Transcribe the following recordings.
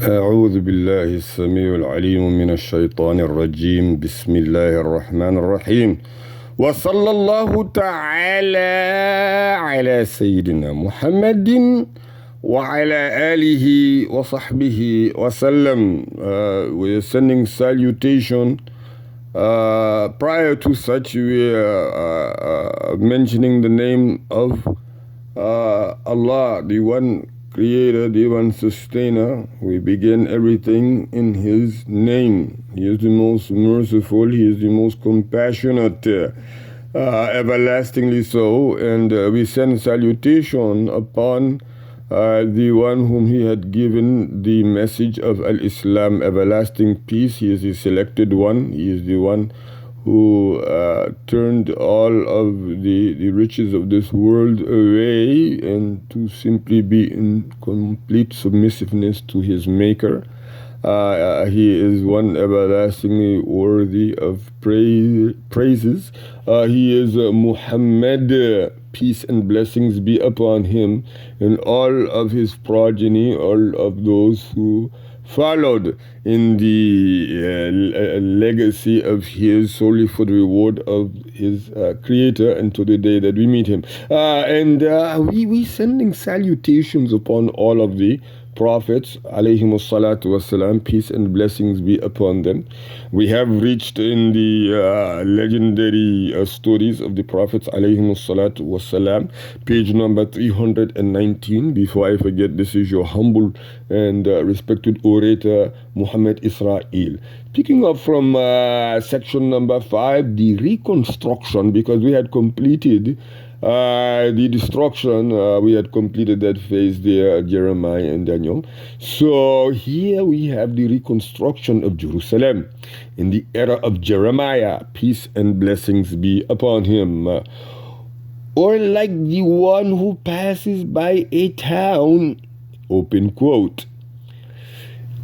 أعوذ بالله السميع العليم من الشيطان الرجيم بسم الله الرحمن الرحيم وصلى الله تعالى على سيدنا محمد وعلى آله وصحبه وسلم. We are sending salutation. Prior to such, we are mentioning the name of Allah, the one creator, the one sustainer. We begin everything in his name. He is the most merciful, he is the most compassionate, everlastingly so. And we send salutation upon the one whom he had given the message of Al-Islam, everlasting peace. He is the selected one. He is the one who turned all of the riches of this world away and to simply be in complete submissiveness to his maker. He is one everlastingly worthy of praises. He is Muhammad, peace and blessings be upon him and all of his progeny, all of those who followed in the legacy of his, solely for the reward of his creator, and to the day that we meet him. We sending salutations upon all of the prophets, Alayhimu'Ssalaam, peace and blessings be upon them. We have reached in the legendary stories of the prophets, Alayhimu'Ssalaam, page number 319. Before I forget, this is your humble and respected orator, Muhammad Israel. Picking up from section number 5, the reconstruction, because we had completed the destruction. We had completed that phase there, Jeremiah and Daniel. So here we have the reconstruction of Jerusalem in the era of Jeremiah, peace and blessings be upon him. Or like the one who passes by a town, open quote,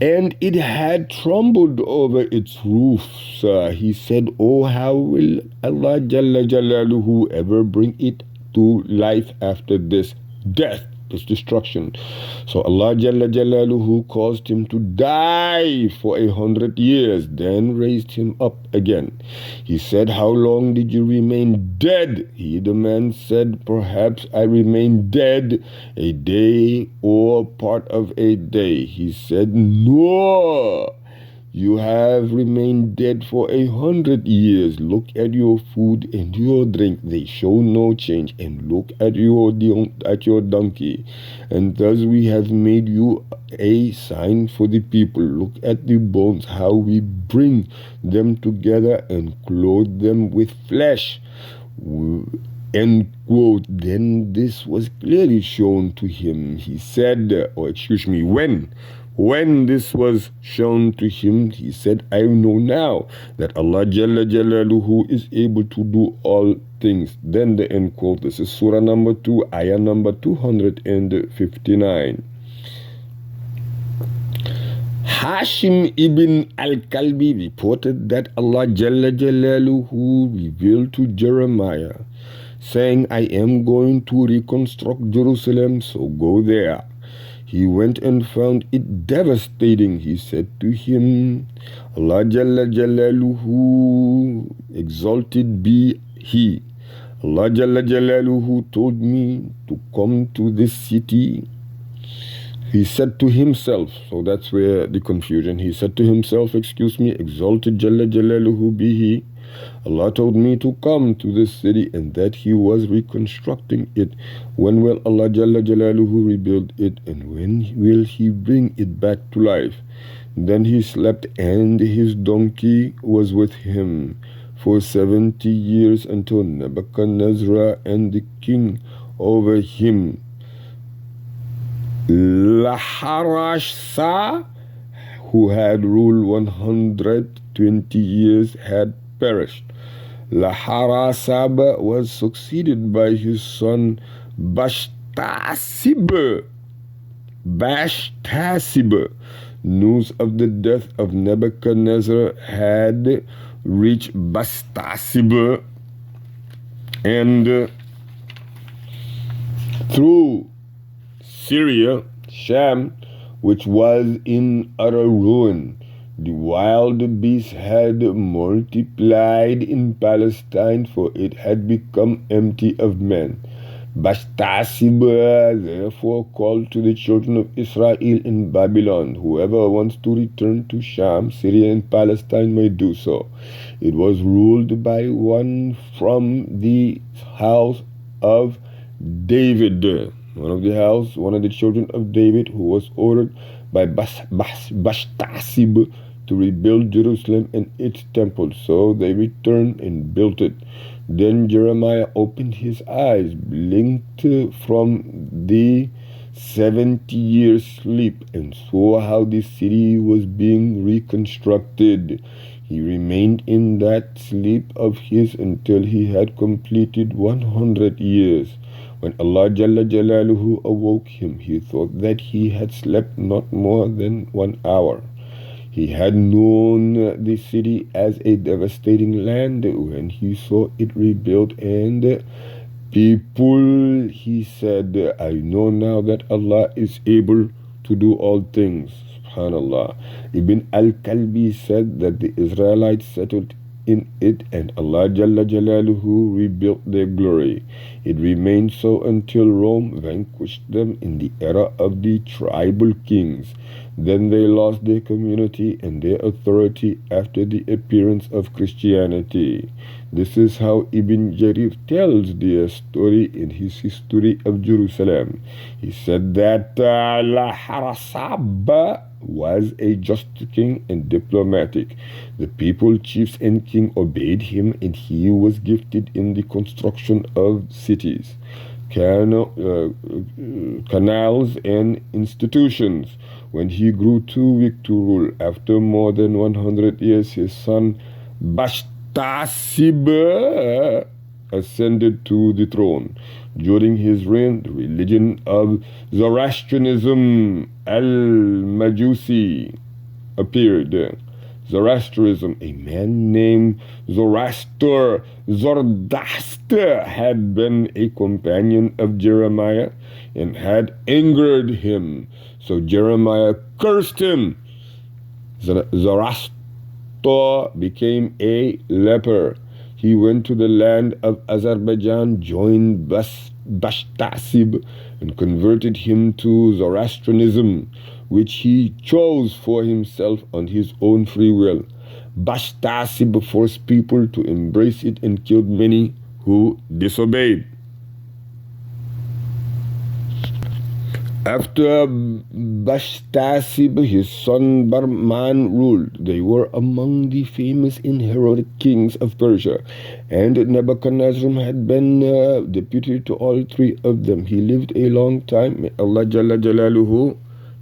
and it had trembled over its roofs. He said, oh, how will Allah Jalla Jalaluhu ever bring it to life after this death, this destruction? So Allah Jalla Jalaluhu caused him to die for 100 years, then raised him up again. He said, how long did you remain dead? He, the man, said, perhaps I remained dead a day or part of a day. He said, no, you have remained dead for 100 years. Look at your food and your drink, they show no change. And look at your donkey. And thus we have made you a sign for the people. Look at the bones, how we bring them together and clothe them with flesh. End quote. Then this was clearly shown to him. He said, when this was shown to him, he said, I know now that Allah Jalla Jalaluhu is able to do all things. Then the end quote. This is Surah number 2, ayah number 259. Hashim ibn al-Kalbi reported that Allah Jalla Jalaluhu revealed to Jeremiah, saying, I am going to reconstruct Jerusalem, so go there. He went and found it devastating. He said to him, Allah Jalla Jalaluhu, exalted be He. Allah Jalla Jalaluhu told me to come to this city. He said to himself, so that's where the confusion. He said to himself, exalted Jalla Jalaluhu be He. Allah told me to come to this city and that He was reconstructing it. When will Allah Jalla Jalaluhu rebuild it, and when will He bring it back to life? Then he slept, and his donkey was with him for 70 years until Nebuchadnezzar and the king over him, Laharashsa, who had ruled 120 years, had perished. Laharasab was succeeded by his son Bashtasib. News of the death of Nebuchadnezzar had reached Bashtasib, and through Syria, Sham, which was in utter ruin. The wild beasts had multiplied in Palestine, for it had become empty of men. Bashtasib therefore called to the children of Israel in Babylon, whoever wants to return to Sham, Syria, and Palestine may do so. It was ruled by one from the house of David, one of the children of David, who was ordered by Bashtasib to rebuild Jerusalem and its temple. So they returned and built it. Then Jeremiah opened his eyes, blinked from the 70-year sleep, and saw how the city was being reconstructed. He remained in that sleep of his until he had completed 100 years. When Allah Jalla Jalaluhu awoke him, he thought that he had slept not more than 1 hour. He had known the city as a devastating land when he saw it rebuilt and people. He said, I know now that Allah is able to do all things. Subhanallah. Ibn al-Kalbi said that the Israelites settled in it and Allah Jalla Jalaluhu rebuilt their glory. It remained so until Rome vanquished them in the era of the tribal kings. Then they lost their community and their authority after the appearance of Christianity. This is how Ibn Jarir tells the story in his history of Jerusalem. He said that Al-Harasab was a just king and diplomatic. The people, chiefs, and king obeyed him, and he was gifted in the construction of cities, canals, and institutions. When he grew too weak to rule, after more than 100 years, his son Bashtasib ascended to the throne. During his reign, the religion of Zoroastrianism, al-Majusi, appeared. Zoroastrianism, a man named Zoroaster had been a companion of Jeremiah and had angered him. So Jeremiah cursed him. Zoroaster became a leper. He went to the land of Azerbaijan, joined Bashtasib, and converted him to Zoroastrianism, which he chose for himself on his own free will. Bashtasib forced people to embrace it and killed many who disobeyed. After Bashtasib, his son Barman ruled. They were among the famous and heroic kings of Persia, and Nebuchadnezzar had been deputy to all three of them. He lived a long time. May Allah Jalla Jalaluhu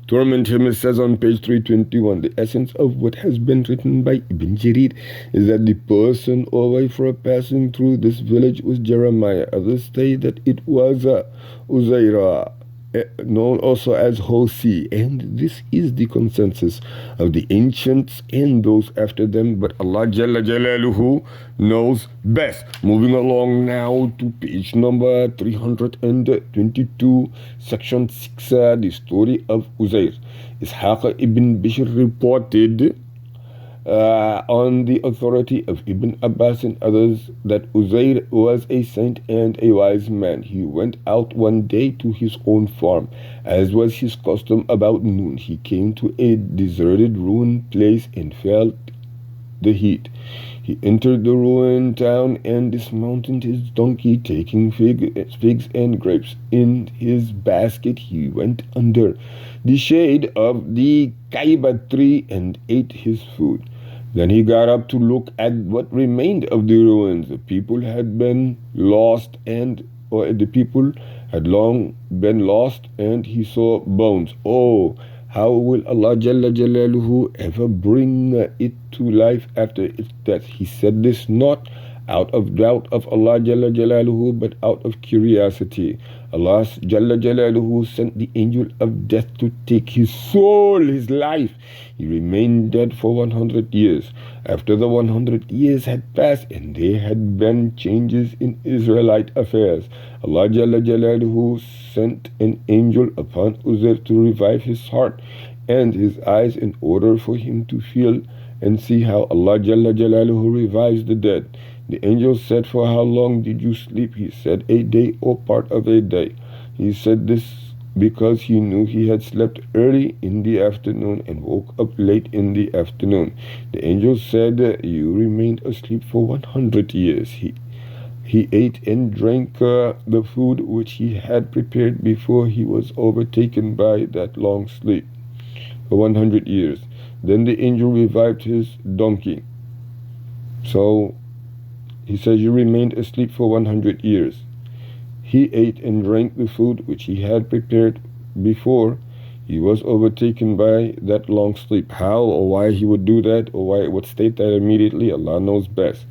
torment him. It says on page 321, the essence of what has been written by Ibn Jarir is that the person or wife passing through this village was Jeremiah. Others say that it was Uzairah, known also as Hosi, and this is the consensus of the ancients and those after them, but Allah Jalla Jalaluhu knows best. Moving along now to page number 322, section 6, the story of Uzair. Ishaq ibn Bishr reported on the authority of Ibn Abbas and others that Uzair was a saint and a wise man. He went out one day to his own farm. As was his custom about noon, he came to a deserted ruined place and felt the heat. He entered the ruined town and dismounted his donkey, taking figs and grapes in his basket. He went under the shade of the Kaiba tree and ate his food. Then he got up to look at what remained of the ruins. The people had been lost, the people had long been lost, and he saw bones. Oh, how will Allah Jalla Jalaluhu ever bring it to life after its death? He said this not out of doubt of Allah Jalla Jalaluhu, but out of curiosity. Allah Jalla Jalaluhu sent the angel of death to take his soul, his life. He remained dead for 100 years. After the 100 years had passed and there had been changes in Israelite affairs, Allah Jalla Jalaluhu sent an angel upon Uzair to revive his heart and his eyes in order for him to feel and see how Allah Jalla Jalaluhu revives the dead. The angel said, for how long did you sleep? He said, a day or part of a day. He said this because he knew he had slept early in the afternoon and woke up late in the afternoon. The angel said, you remained asleep for 100 years. He ate and drank the food which he had prepared before he was overtaken by that long sleep for 100 years. Then the angel revived his donkey. So he says, you remained asleep for 100 years. He ate and drank the food which he had prepared before he was overtaken by that long sleep. How or why he would do that, or why it would state that immediately, Allah knows best.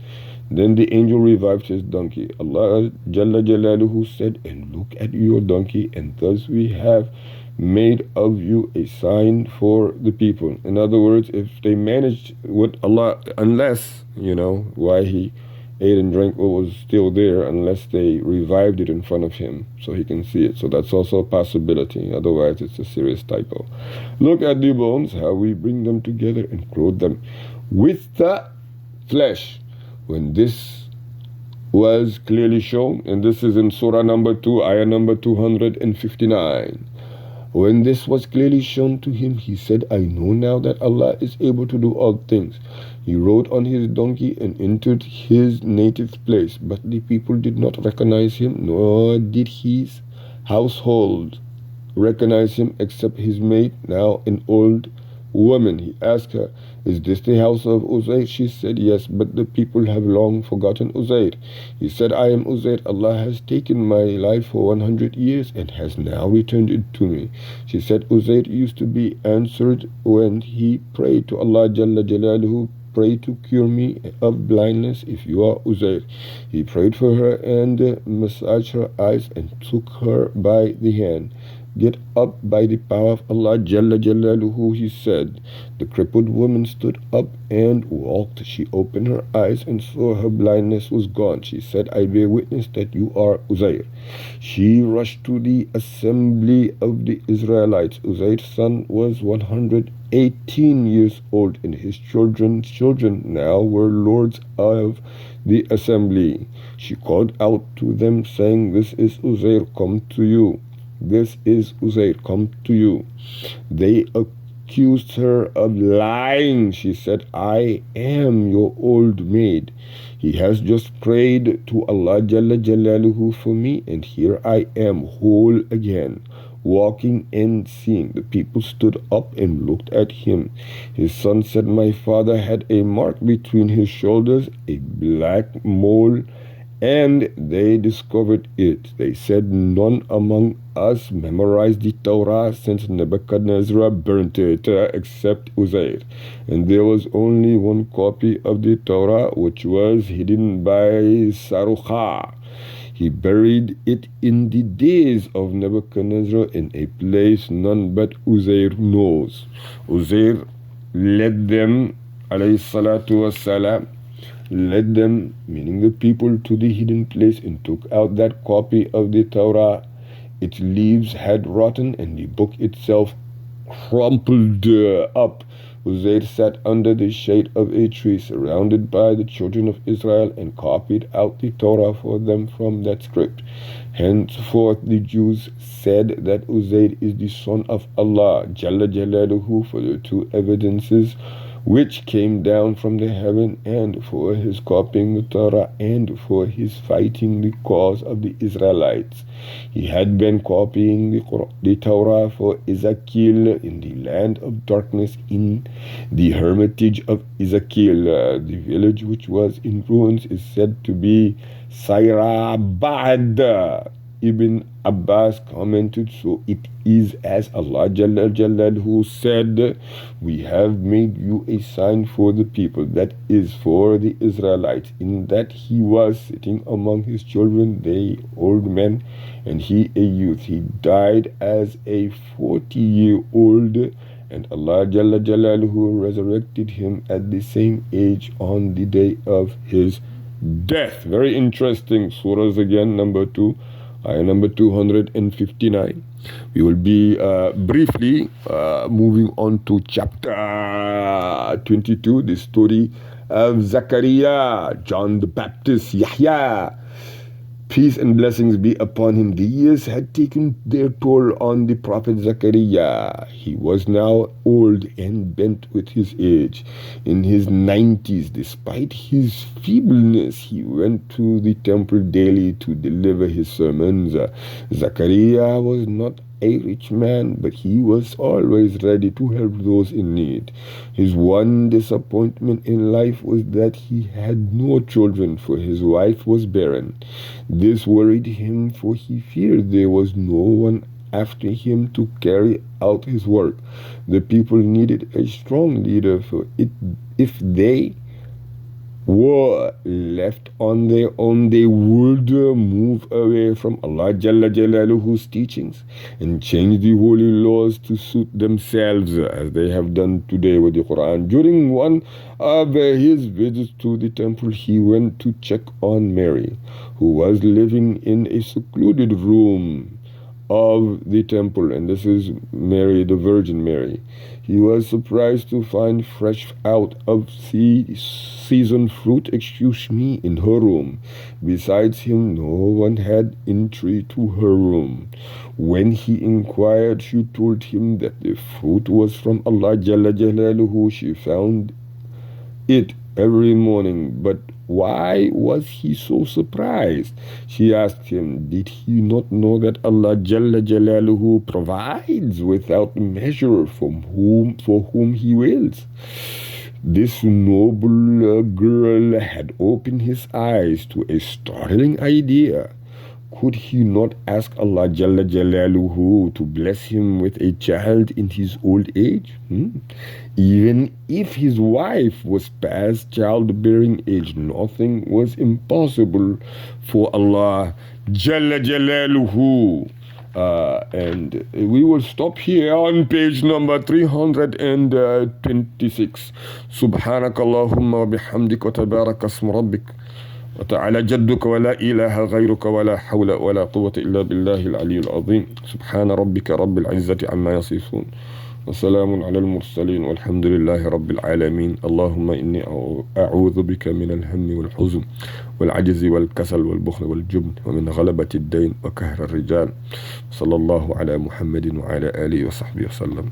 Then the angel revived his donkey. Allah Jalla Jalaluhu said, and look at your donkey, and thus we have made of you a sign for the people. In other words, if they managed with Allah, unless, why he ate and drank what was still there, unless they revived it in front of him so he can see it. So that's also a possibility. Otherwise, it's a serious typo. Look at the bones, how we bring them together and clothe them with the flesh. When this was clearly shown, and this is in Surah number 2, ayah number 259. When this was clearly shown to him, he said, I know now that Allah is able to do all things. He rode on his donkey and entered his native place, but the people did not recognize him, nor did his household recognize him except his maid, now an old woman. He asked her, is this the house of Uzair? She said, yes, but the people have long forgotten Uzair. He said, I am Uzair. Allah has taken my life for 100 years and has now returned it to me. She said, Uzair used to be answered when he prayed to Allah Jalla Jalaluhu, pray to cure me of blindness if you are Uzair. He prayed for her and massaged her eyes and took her by the hand. Get up by the power of Allah Jalla Jalaluhu, he said. The crippled woman stood up and walked. She opened her eyes and saw her blindness was gone. She said, I bear witness that you are Uzair. She rushed to the assembly of the Israelites. Uzair's son was 118 years old, and his children now were lords of the assembly. She called out to them, saying, this is Uzair, come to you. This is Uzair, come to you. They accused her of lying. She said, I am your old maid. He has just prayed to Allah Jalla Jalaluhu for me, and here I am whole again, walking and seeing. The people stood up and looked at him. His son said, my father had a mark between his shoulders, a black mole, and they discovered it. They said, none among us memorized the Torah since Nebuchadnezzar burnt it, except Uzair. And there was only one copy of the Torah, which was hidden by Sarucha. He buried it in the days of Nebuchadnezzar in a place none but Uzair knows. Uzair led them, Alayhimu'Ssalaam, led them, meaning the people, to the hidden place and took out that copy of the Torah. Its leaves had rotten and the book itself crumpled up. Uzair sat under the shade of a tree surrounded by the children of Israel and copied out the Torah for them from that script. Henceforth the Jews said that Uzair is the son of Allah Jalla Jalaluhu for the two evidences which came down from the heaven, and for his copying the Torah, and for his fighting the cause of the Israelites. He had been copying the Torah for Ezekiel in the land of darkness, in the hermitage of Ezekiel. The village which was in ruins is said to be Sairabad. Ibn Abbas commented, so it is as Allah Jalla Jalaluhu said, we have made you a sign for the people, that is for the Israelites, in that he was sitting among his children, they old men, and he a youth. He died as a 40-year-old, and Allah Jalla Jalaluhu resurrected him at the same age on the day of his death. Very interesting. Surahs again, number 2, Ayah number 259. We will be briefly moving on to chapter 22, the story of Zachariah, John the Baptist, Yahya. Peace and blessings be upon him. The years had taken their toll on the prophet Zachariah. He was now old and bent with his age. In his 90s, despite his feebleness, he went to the temple daily to deliver his sermons. Zachariah was not a rich man, but he was always ready to help those in need. His one disappointment in life was that he had no children, for his wife was barren. This worried him, for he feared there was no one after him to carry out his work. The people needed a strong leader, for if they were left on their own, they would move away from Allah Jalla Jalaluhu's teachings and change the holy laws to suit themselves, as they have done today with the Quran. During one of his visits to the temple, he went to check on Mary, who was living in a secluded room of the temple, and this is Mary, the Virgin Mary. He was surprised to find fresh out of seasoned fruit, in her room. Besides him, no one had entry to her room. When he inquired, she told him that the fruit was from Allah Jalla Jalaluhu. She found it every morning, but why was he so surprised? She asked him, did he not know that Allah Jalla Jalaluhu provides without measure for whom he wills? This noble girl had opened his eyes to a startling idea. Could he not ask Allah Jalla Jalaluhu to bless him with a child in his old age? Even if his wife was past childbearing age, nothing was impossible for Allah Jalla Jalaluhu. And we will stop here on page number 326. Subhanakallahumma wa bihamdika wa tabaraka asmu rabbik. وتعالى جدك ولا إله غيرك ولا حول ولا قوة إلا بالله العلي العظيم. سبحان ربك رب العزة عما يصفون وسلام على المرسلين والحمد لله رب العالمين. اللهم إني أعوذ بك من الهم والحزن والعجز والكسل والبخل والجبن ومن غلبة الدين وكهر الرجال. صلى الله على محمد وعلى آله وصحبه وسلم.